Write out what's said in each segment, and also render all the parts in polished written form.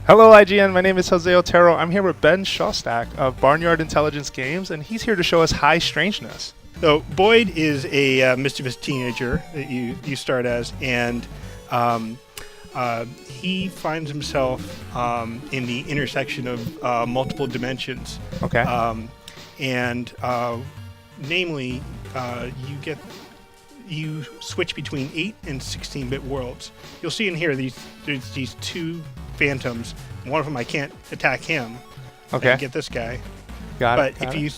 Hello, IGN. My name is Jose Otero. I'm here with Ben Shostak of Barnyard Intelligence Games, and he's here to show us High Strangeness. So Boyd is a mischievous teenager that you start as, and he finds himself in the intersection of multiple dimensions. Okay. And namely, you switch between 8 and 16-bit worlds. You'll see in here there's these two phantoms. One of them I can't attack him. Okay. I can get this guy. Got it. But if you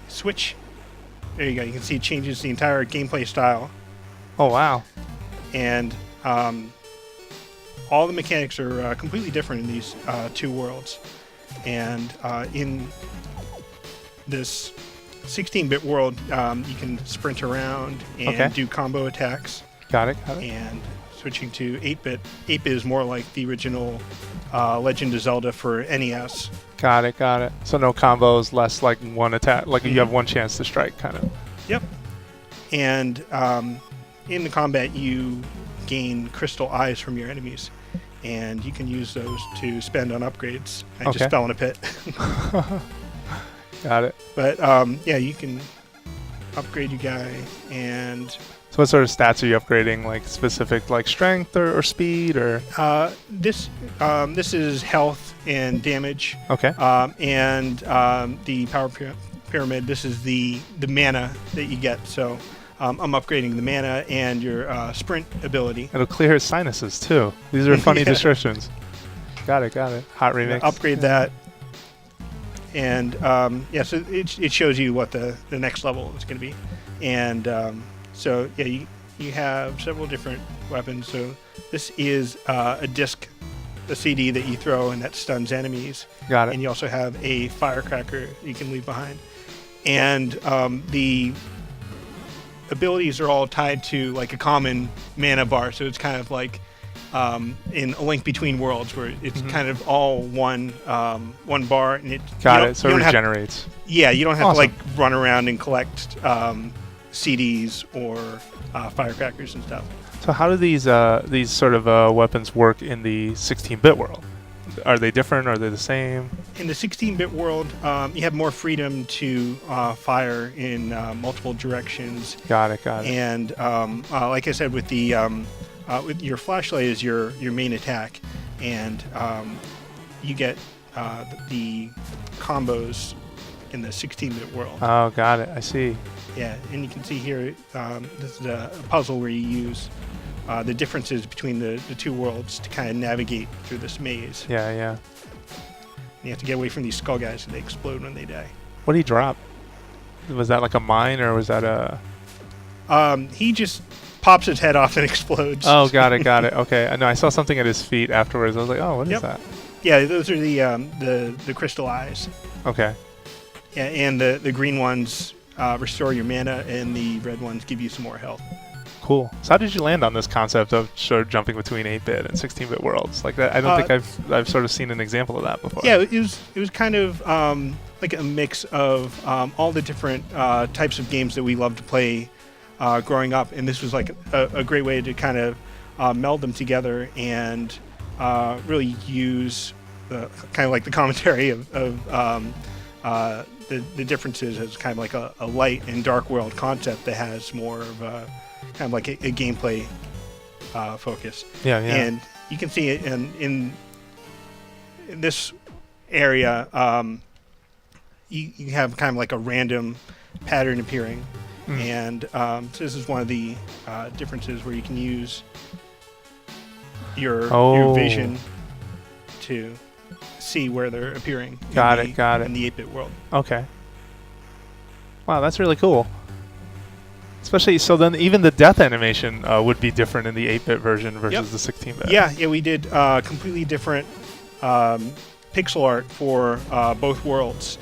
switch, there you go. You can see it changes the entire gameplay style. Oh, wow. And all the mechanics are completely different in these two worlds. And in this 16-bit world, you can sprint around and do combo attacks. Got it. And switching to 8-bit, 8-bit is more like the original Legend of Zelda for NES. Got it. So no combos, less like one attack, like you have one chance to strike, kind of. Yep. And in the combat, you gain crystal eyes from your enemies, and you can use those to spend on upgrades. I just fell in a pit. Got it. But yeah, you can upgrade your guy, and so what sort of stats are you upgrading? Like specific, like strength or speed, or? This is health and damage. Okay. And the power pyramid. This is the mana that you get. So I'm upgrading the mana and your sprint ability. It'll clear his sinuses too. These are funny descriptions. Got it. Hot remix. Upgrade that. And yeah, so it shows you what the next level is going to be. And so yeah, you have several different weapons. So this is a disc, a CD that you throw and that stuns enemies. Got it. And you also have a firecracker you can leave behind. And the abilities are all tied to like a common mana bar. So it's kind of like in A Link Between Worlds, where it's kind of all one bar, and it so it regenerates. You don't have to like run around and collect CDs or firecrackers and stuff. So how do these sort of weapons work in the 16-bit world? Are they different? Are they the same? In the 16-bit world, you have more freedom to fire in multiple directions. Got it. And like I said, with the with your flashlight is your main attack, and you get the combos in the 16-bit world. Oh, got it. I see. Yeah, and you can see here, this is a puzzle where you use the differences between the two worlds to kind of navigate through this maze. Yeah. And you have to get away from these skull guys, so they explode when they die. What did he drop? Was that like a mine, or was that a... He just pops his head off and explodes. Oh, got it. Okay, I know. I saw something at his feet afterwards. I was like, oh, what is that? Yeah, those are the crystal eyes. Okay. Yeah, and the green ones restore your mana, and the red ones give you some more health. Cool. So how did you land on this concept of sort of jumping between 8-bit and 16-bit worlds? Like that, I don't think I've sort of seen an example of that before. Yeah, it was kind of like a mix of all the different types of games that we loved to play growing up, and this was like a great way to kind of meld them together and really use kind of like the commentary of the differences as kind of like a light and dark world concept that has more of a kind of like a gameplay focus. Yeah. And you can see it in this area. You have kind of like a random pattern appearing. And so this is one of the differences where you can use your vision to see where they're appearing. Got it. In the 8-bit world. Okay. Wow, that's really cool. Especially, so then even the death animation would be different in the 8-bit version versus the 16-bit. Yeah, we did completely different pixel art for both worlds.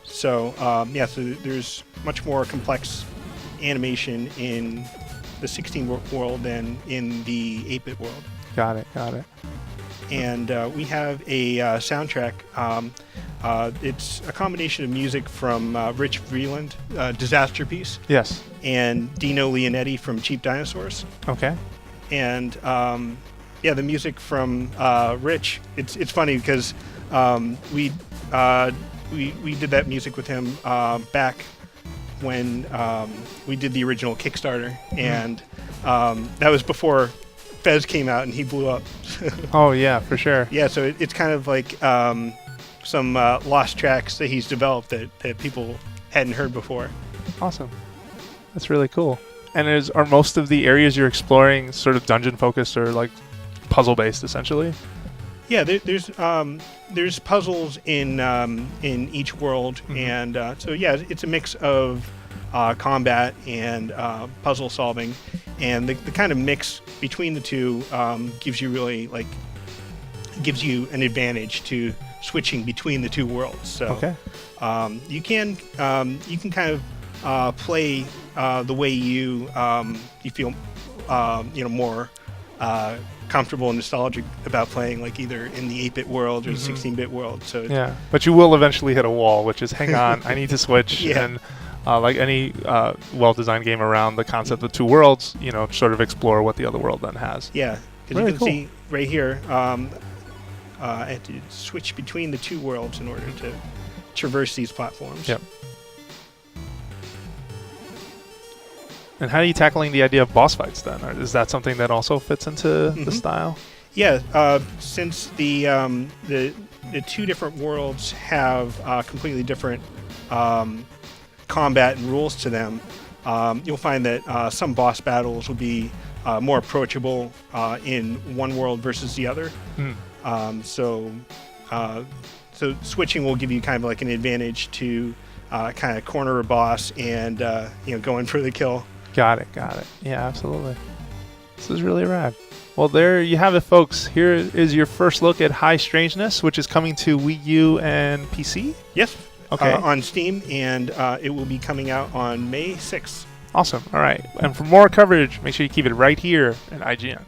So, so there's much more complex animation in the 16-bit world than in the 8-bit world. Got it. And we have a soundtrack. It's a combination of music from Rich Vreeland, Disaster Piece. Yes. And Dino Leonetti from Cheap Dinosaurs. Okay. And Yeah, the music from Rich. It's funny because we did that music with him back when we did the original Kickstarter, and that was before Fez came out and he blew up. Oh yeah, for sure. Yeah, so it's kind of like some lost tracks that he's developed that people hadn't heard before. Awesome. That's really cool. And are most of the areas you're exploring sort of dungeon focused or like puzzle based essentially? Yeah, there's puzzles in each world, and so yeah, it's a mix of combat and puzzle solving, and the kind of mix between the two gives you an advantage to switching between the two worlds. So Okay. you can kind of play the way you feel more comfortable and nostalgic about playing, like either in the 8-bit world or the 16-bit world. So Yeah, but you will eventually hit a wall, which is hang on, I need to switch. Yeah. And like any well-designed game around the concept of two worlds, sort of explore what the other world then has. yeah, because Very you can cool. see right here, I have to switch between the two worlds in order to traverse these platforms. Yep. And how are you tackling the idea of boss fights then? Or is that something that also fits into the style? Yeah, since the two different worlds have completely different combat and rules to them, you'll find that some boss battles will be more approachable in one world versus the other. So switching will give you kind of like an advantage to kind of corner a boss and go in for the kill. Got it. Yeah, absolutely. This is really rad. Well, there you have it, folks. Here is your first look at High Strangeness, which is coming to Wii U and PC. Yes. Okay. On Steam, and it will be coming out on May 6th. Awesome. All right. And for more coverage, make sure you keep it right here at IGN.